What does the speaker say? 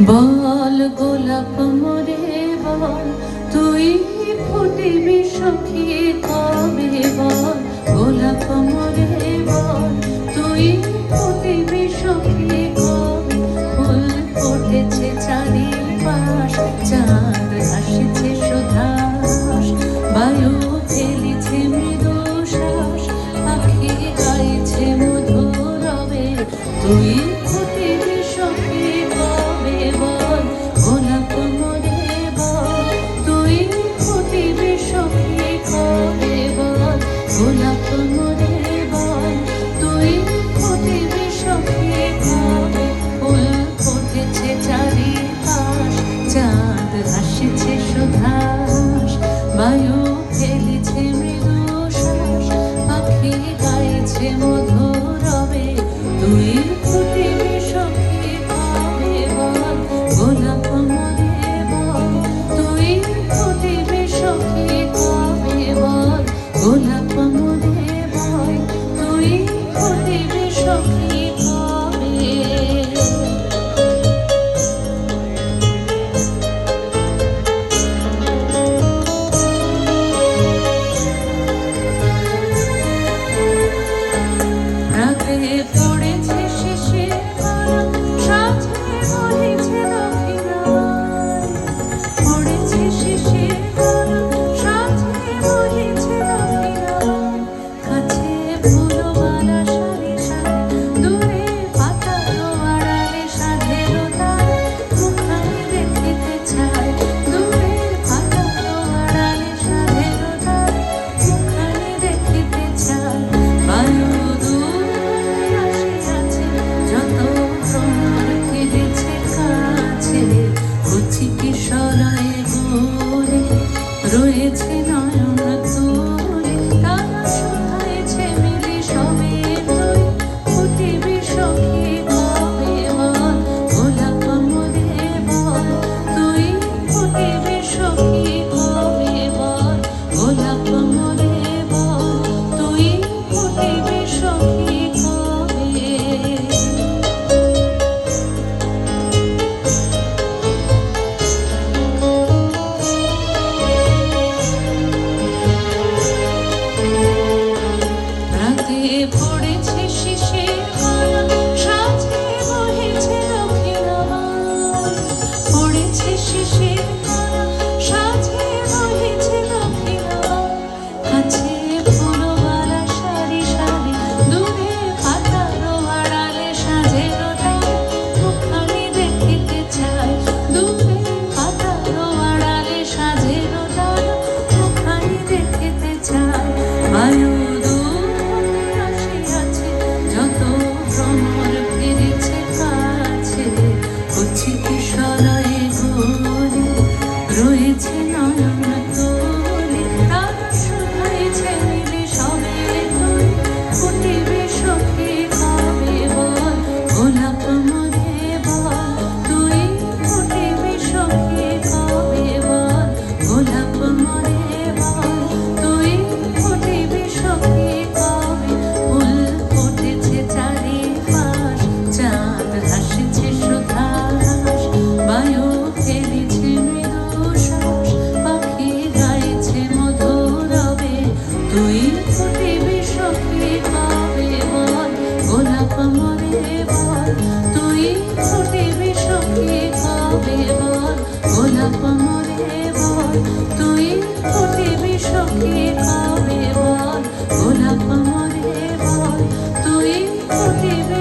বল গোলাপ মোরে বল, তুই ফুটিবি সখী কবে? বল গোলাপ মোরে বল, তুই ফুটিবি সখী কবে? ফুল ফুটেছে চারিপাশ, চাঁদ হাসিছে সুধাস, বায়ু ফেলিছে মৃদু শ্বাস, পাখি গাইছে মধুর রবে, তুই ফুটিবি সখী কবে? বল গোলাপ মোরে বল, তুই ফুটিবি সখী কবে? বল গোলাপ মোরে বল, তুই ফুটিবি সখী কবে? ফুল ফুটেছে চারিপাশ, চাঁদ হাসিছে সুধাস, বায়ু ফেলিছে মৃদু শ্বাস, পাখি গাইছে মধুর রবে, তুই ফুটিবি সখী কবে? বল গোলাপ মোরে বল, তুই ফুটিবি সখী কবে? বল গোলাপ মোরে বল, তুই ফুটিবি সখী কবে? রাতে পড়েছে শিশির মালা, সাঁঝে বহিছে দক্ষিণায়, পড়েছে শিশির মালা, সাঁঝে বহিছে দক্ষিণায়, কাছে ফুলবালা সারি সারি, দূরে পাতারো আড়ালে সাধের তারা, মুখানি দেখিতে চায়, দূরে পাতারো আড়ালে সাধের তারা, মুখানি দেখিতে চায়, বায়ু দূর আসিয়াছে, যত ভ্রমর ফিরেছে কাছে, কচি কিশোরায় গোরে রয়েছে নয়ন তুলে, তারা শুধাইছে মিলি সবে, তুই ফুটিবি সখী কবে? বল গোলাপ মোরে বল, তুই ফুটিবি সখী কবে? বল গোলাপ মোরে বল, তুই ফুটিবি সখী কবে? রাতে পড়েছে শিশির মালা, সাঁঝে বহিছে দক্ষিণায়, পড়েছে শিশির মালা, সাঁঝে বহিছে দক্ষিণায়, কাছে ফুলবালা সারি সারি, দূরে পাতারো আড়ালে সাধের তারা, মুখানি দেখিতে চায়, দূরে পাতারো আড়ালে সাধের তারা, মুখানি দেখিতে চায়, বায়ু দূর আসিয়াছে, যত ভ্রমর ফিরেছে কাছে, কচি কিশোরায় গোরে রয়েছে নয়ন তুলে, তারা শুধাইছে মিলি সবে, তুই ফুটিবি সখী কবে? বল গোলাপ মোরে বল, তুই ফুটিবি সখী কবে? বল গোলাপ মোরে বল, তুই ফুটিবি সখী কবে? ফুল ফুটেছে চারিপাশ, চাঁদ হাসিছে সুধাস, বায়ু ফেলিছে মৃদু শ্বাস, পাখি গাইছে মধুর রবে, তুই ফুটিবি সখী কবে? বল গোলাপ মোরে বল, তুই ফুটিবি সখী কবে? বল গোলাপ মোরে বল, তুই ফুটিবি সখী কবে? বল গোলাপ মোরে বল, তুই ফুটিবি